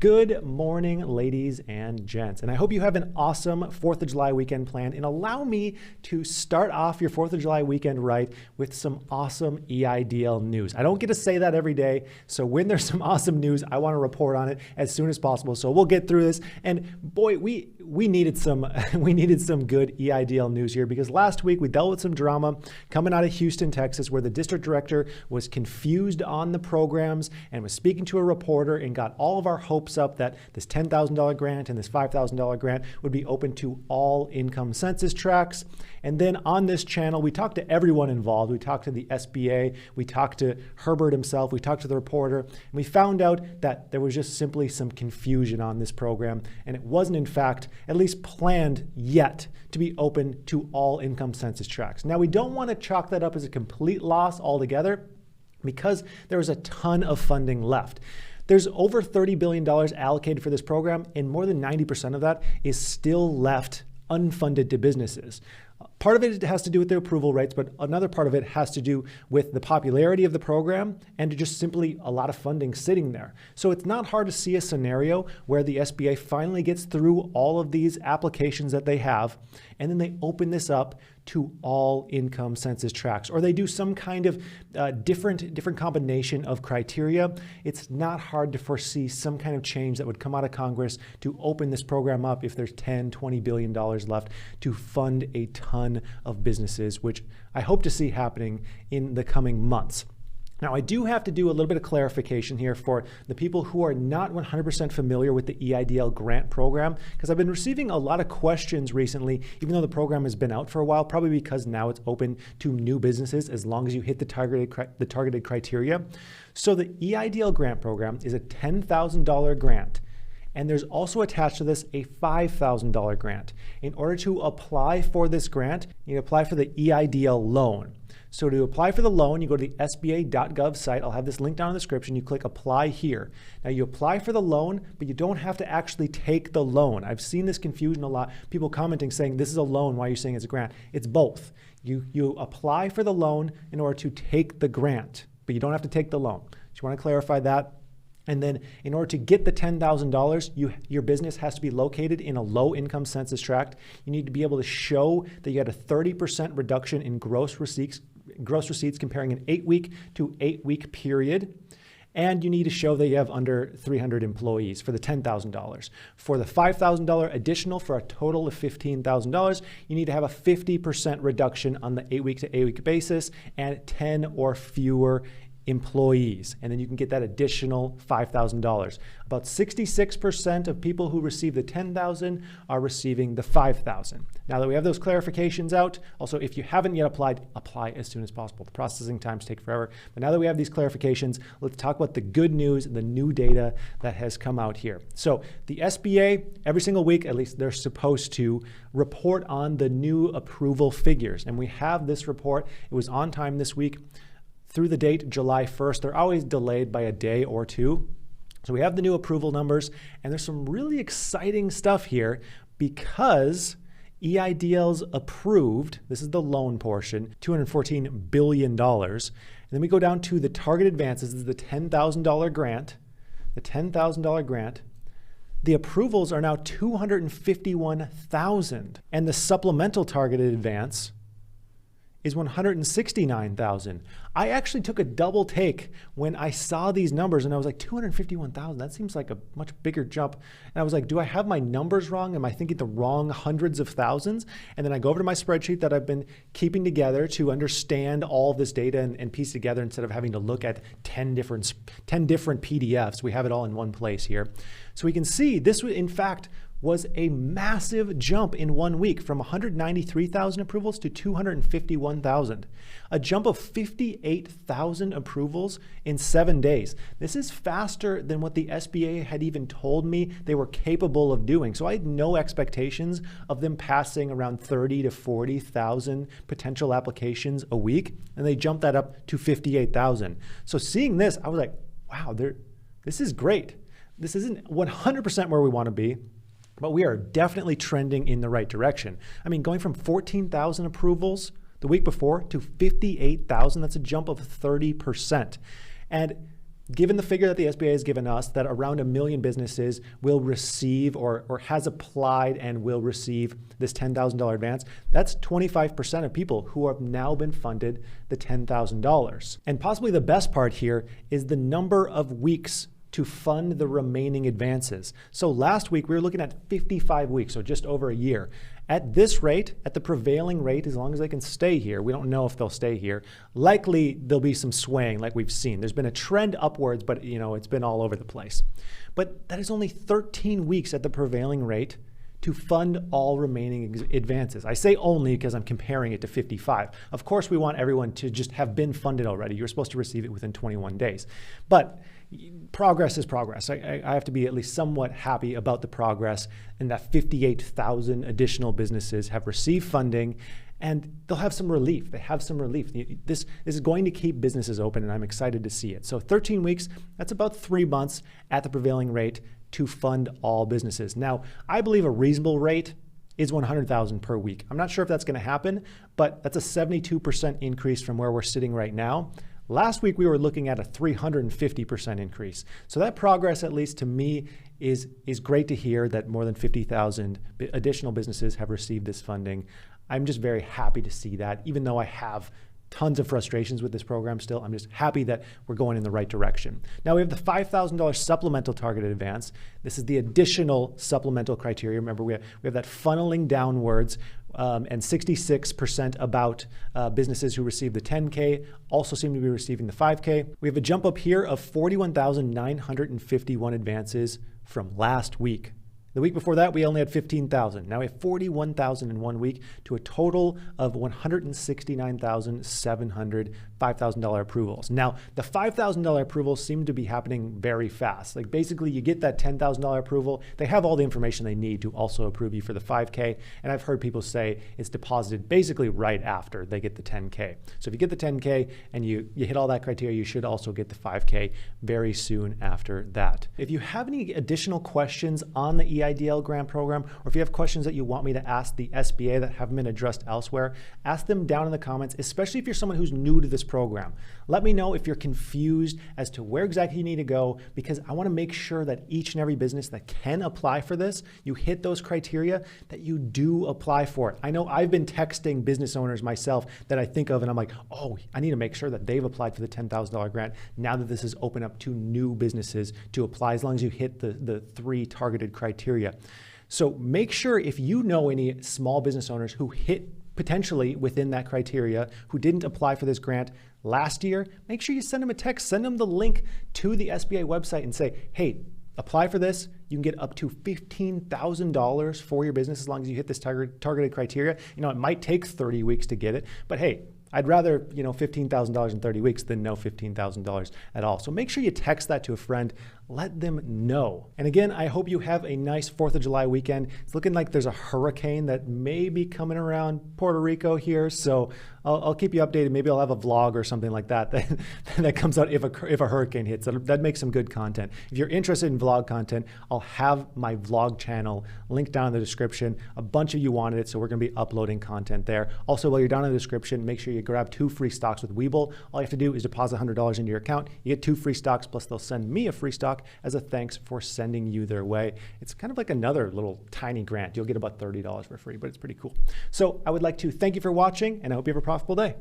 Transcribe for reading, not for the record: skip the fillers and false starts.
Good morning, ladies and gents, and I hope you have an awesome 4th of July weekend planned. And allow me to start off your 4th of July weekend right with some awesome EIDL news. I don't get to say that every day, so when there's some awesome news, I want to report on it as soon as possible. So we'll get through this. And boy, we needed some good EIDL news here, because last week we dealt with some drama coming out of Houston, Texas, where the district director was confused on the programs and was speaking to a reporter and got all of our hopes up that this $10,000 grant and this $5,000 grant would be open to all income census tracts. And then on this channel, we talked to everyone involved. We talked to the SBA, we talked to Herbert himself, we talked to the reporter, and we found out that there was just simply some confusion on this program, and it wasn't in fact at least planned yet to be open to all income census tracts. Now, we don't want to chalk that up as a complete loss altogether, because there was a ton of funding left. There's over $30 billion allocated for this program, and more than 90% of that is still left unfunded to businesses. Part of it has to do with the approval rates, but another part of it has to do with the popularity of the program and just simply a lot of funding sitting there. So it's not hard to see a scenario where the SBA finally gets through all of these applications that they have, and then they open this up to all income census tracts, or they do some kind of different combination of criteria. It's not hard to foresee some kind of change that would come out of Congress to open this program up if there's $10–20 billion left to fund a ton of businesses, which I hope to see happening in the coming months. Now, I do have to do a little bit of clarification here for the people who are not 100% familiar with the EIDL grant program, because I've been receiving a lot of questions recently, even though the program has been out for a while, probably because now it's open to new businesses as long as you hit the targeted criteria. So the EIDL grant program is a $10,000 grant. And there's also attached to this a $5,000 grant. In order to apply for this grant, you apply for the EIDL loan. So to apply for the loan, you go to the SBA.gov site. I'll have this link down in the description. You click apply here. Now you apply for the loan, but you don't have to actually take the loan. I've seen this confusion a lot. People commenting saying, this is a loan, why are you saying it's a grant? It's both. You apply for the loan in order to take the grant, but you don't have to take the loan. So you want to clarify that. And then in order to get the $10,000, your business has to be located in a low income census tract. You need to be able to show that you had a 30% reduction in gross receipts comparing an 8-week to 8-week period. And you need to show that you have under 300 employees for the $10,000. For the $5,000 additional, for a total of $15,000, you need to have a 50% reduction on the 8-week to 8-week basis and 10 or fewer employees, and then you can get that additional $5,000. About 66% of people who receive the $10,000 are receiving the $5,000. Now that we have those clarifications out, also if you haven't yet applied, apply as soon as possible. The processing times take forever. But now that we have these clarifications, let's talk about the good news, the new data that has come out here. So the SBA, every single week, at least they're supposed to report on the new approval figures. And we have this report. It was on time this week. Through the date July 1st, they're always delayed by a day or two. So we have the new approval numbers, and there's some really exciting stuff here because EIDL's approved, this is the loan portion, $214 billion. And then we go down to the target advances, this is the $10,000 grant, The approvals are now $251,000, and the supplemental targeted advance is $169,000. I actually took a double take when I saw these numbers, and I was like, $251,000, that seems like a much bigger jump. And I was like, do I have my numbers wrong? Am I thinking the wrong hundreds of thousands? And then I go over to my spreadsheet that I've been keeping together to understand all of this data and piece together instead of having to look at 10 different PDFs. We have it all in one place here. So we can see this, in fact, was a massive jump in 1 week from 193,000 approvals to 251,000, a jump of 58,000 approvals in 7 days. This is faster than what the SBA had even told me they were capable of doing. So I had no expectations of them passing around 30 to 40,000 potential applications a week, and they jumped that up to 58,000. So seeing this, I was like, wow, this is great. This isn't 100% where we want to be, but we are definitely trending in the right direction. I mean, going from 14,000 approvals the week before to 58,000, that's a jump of 30%. And given the figure that the SBA has given us, that around 1 million businesses will receive or has applied and will receive this $10,000 advance, that's 25% of people who have now been funded the $10,000. And possibly the best part here is the number of weeks to fund the remaining advances. So last week we were looking at 55 weeks, so just over a year. At this rate, at the prevailing rate, as long as they can stay here, we don't know if they'll stay here, likely there'll be some swaying like we've seen. There's been a trend upwards, but it's been all over the place. But that is only 13 weeks at the prevailing rate to fund all remaining advances. I say only because I'm comparing it to 55. Of course, we want everyone to just have been funded already. You're supposed to receive it within 21 days. But progress is progress. I have to be at least somewhat happy about the progress, and that 58,000 additional businesses have received funding, and they'll have some relief. They have some relief. This is going to keep businesses open, and I'm excited to see it. So 13 weeks, that's about 3 months at the prevailing rate to fund all businesses. Now, I believe a reasonable rate is 100,000 per week. I'm not sure if that's going to happen, but that's a 72% increase from where we're sitting right now. Last week, we were looking at a 350% increase. So that progress, at least to me, is great to hear that more than 50,000 additional businesses have received this funding. I'm just very happy to see that, even though I have tons of frustrations with this program still. I'm just happy that we're going in the right direction. Now we have the $5,000 supplemental targeted advance. This is the additional supplemental criteria. Remember, we have that funneling downwards, and 66% about businesses who receive the 10K also seem to be receiving the 5K. We have a jump up here of 41,951 advances from last week. The week before that, we only had 15,000. Now we have 41,000 in 1 week to a total of 169,700 $5,000 approvals. Now, the $5,000 approvals seem to be happening very fast. Like basically you get that $10,000 approval, they have all the information they need to also approve you for the 5K. And I've heard people say it's deposited basically right after they get the 10K. So if you get the 10K and you hit all that criteria, you should also get the 5K very soon after that. If you have any additional questions on the EIDL grant program, or if you have questions that you want me to ask the SBA that haven't been addressed elsewhere, ask them down in the comments, especially if you're someone who's new to this program. Let me know if you're confused as to where exactly you need to go, because I want to make sure that each and every business that can apply for this, you hit those criteria, that you do apply for it. I know I've been texting business owners myself that I think of, and I'm like, oh, I need to make sure that they've applied for the $10,000 grant now that this is open up to new businesses to apply, as long as you hit the 3 targeted criteria. So make sure, if you know any small business owners who hit potentially within that criteria, who didn't apply for this grant last year, make sure you send them a text, send them the link to the SBA website and say, hey, apply for this. You can get up to $15,000 for your business as long as you hit this targeted criteria. It might take 30 weeks to get it, but hey, I'd rather, $15,000 in 30 weeks than no $15,000 at all. So make sure you text that to a friend. Let them know. And again, I hope you have a nice 4th of July weekend. It's looking like there's a hurricane that may be coming around Puerto Rico here. So I'll keep you updated. Maybe I'll have a vlog or something like that that comes out if a hurricane hits. That makes some good content. If you're interested in vlog content, I'll have my vlog channel linked down in the description. A bunch of you wanted it, so we're going to be uploading content there. Also, while you're down in the description, make sure you grab 2 free stocks with Webull. All you have to do is deposit $100 into your account. You get 2 free stocks, plus they'll send me a free stock as a thanks for sending you their way. It's kind of like another little tiny grant. You'll get about $30 for free, but it's pretty cool. So I would like to thank you for watching, and I hope you have a profitable day.